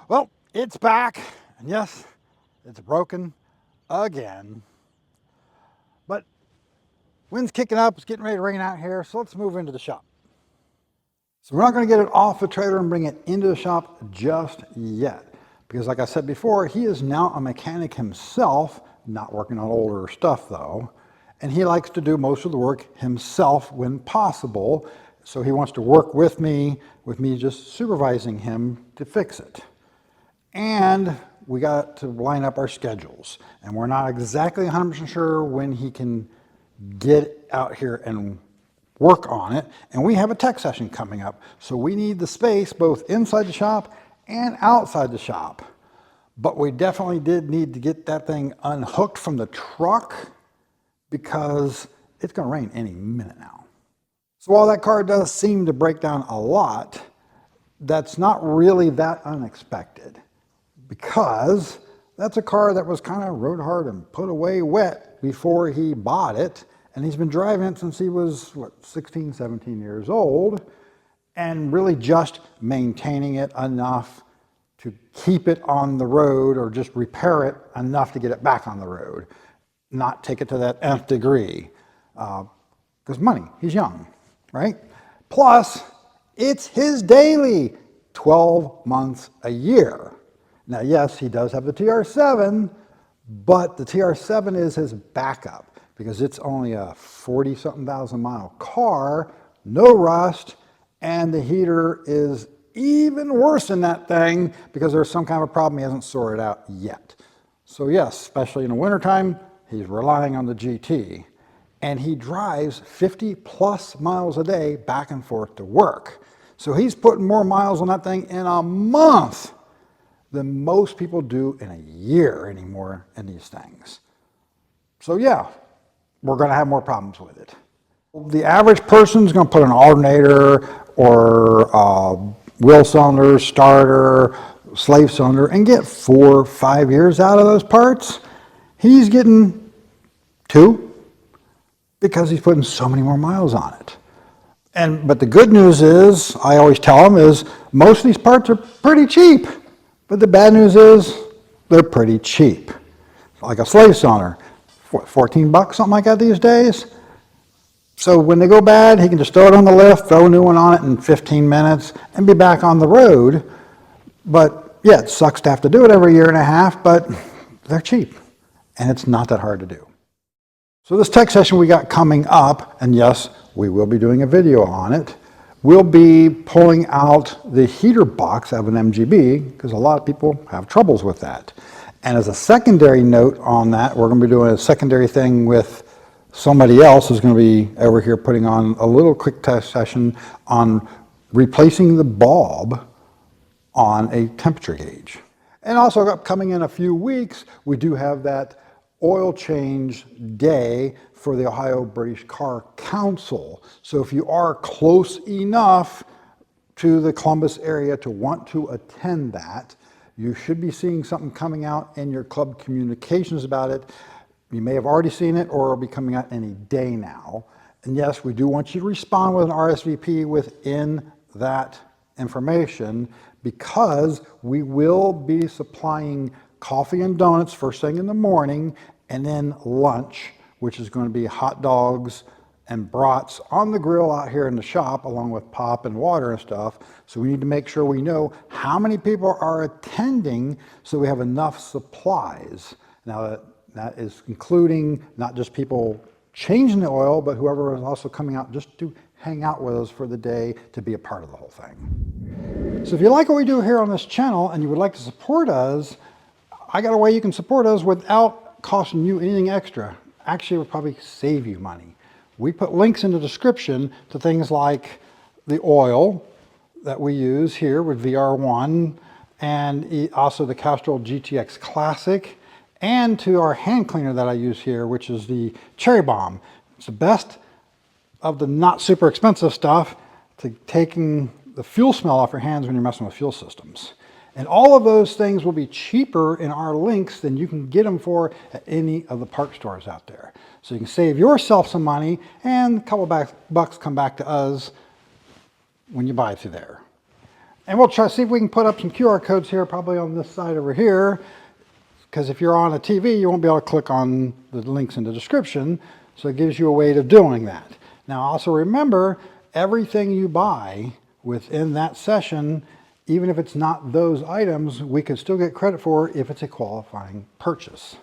Well, it's back, and yes, it's broken again. But wind's kicking up, it's getting ready to rain out here, so let's move into the shop. So we're not going to get it off the trailer and bring it into the shop just yet, because like I said before, he is now a mechanic himself, not working on older stuff though, and he likes to do most of the work himself when possible, so he wants to work with me just supervising him to fix it. And we got to line up our schedules, and we're not exactly 100% sure when he can get out here and work on it. And we have a tech session coming up, so we need the space both inside the shop and outside the shop. But we definitely did need to get that thing unhooked from the truck because it's going to rain any minute now. So while that car does seem to break down a lot, that's not really that unexpected, because that's a car that was kind of rode hard and put away wet before he bought it. And he's been driving it since he was, 16, 17 years old, and really just maintaining it enough to keep it on the road, or just repair it enough to get it back on the road, not take it to that nth degree. Because money, he's young, right? Plus, it's his daily, 12 months a year. Now, yes, he does have the TR7, but the TR7 is his backup because it's only a 40-something thousand mile car, no rust, and the heater is even worse than that thing because there's some kind of a problem he hasn't sorted out yet. So yes, especially in the wintertime, he's relying on the GT. And he drives 50 plus miles a day back and forth to work. So he's putting more miles on that thing in a month than most people do in a year anymore in these things. So yeah, we're going to have more problems with it. The average person's going to put an alternator or wheel cylinder, starter, slave cylinder, and get 4 or 5 years out of those parts. He's getting 2 because he's putting so many more miles on it. But the good news is, I always tell him, is most of these parts are pretty cheap. But the bad news is they're pretty cheap. Like a slave cylinder, what, 14 bucks, something like that these days? So when they go bad, he can just throw it on the lift, throw a new one on it in 15 minutes, and be back on the road. But yeah, it sucks to have to do it every year and a half, but they're cheap, and it's not that hard to do. So this tech session we got coming up, and yes, we will be doing a video on it. We'll be pulling out the heater box out of an MGB because a lot of people have troubles with that. And as a secondary note on that, we're going to be doing a secondary thing with somebody else who's going to be over here putting on a little quick test session on replacing the bulb on a temperature gauge. And also upcoming in a few weeks, we do have that oil change day for the Ohio British Car Council. So if you are close enough to the Columbus area to want to attend that, you should be seeing something coming out in your club communications about it. You may have already seen it, or it'll be coming out any day now. And yes, we do want you to respond with an RSVP within that information, because we will be supplying coffee and donuts first thing in the morning, and then lunch, which is going to be hot dogs and brats on the grill out here in the shop, along with pop and water and stuff. So we need to make sure we know how many people are attending so we have enough supplies. Now that is including not just people changing the oil, but whoever is also coming out just to hang out with us for the day to be a part of the whole thing. So if you like what we do here on this channel and you would like to support us, I got a way you can support us without costing you anything extra. Actually, it would probably save you money. We put links in the description to things like the oil that we use here with VR1, and also the Castrol GTX Classic, and to our hand cleaner that I use here, which is the Cherry Bomb. It's the best of the not super expensive stuff to taking the fuel smell off your hands when you're messing with fuel systems. And all of those things will be cheaper in our links than you can get them for at any of the parts stores out there. So you can save yourself some money, and a couple bucks come back to us when you buy through there. And we'll try to see if we can put up some QR codes here, probably on this side over here, because if you're on a TV, you won't be able to click on the links in the description, so it gives you a way of doing that. Now also remember, everything you buy within that session, even if it's not those items, we could still get credit for if it's a qualifying purchase.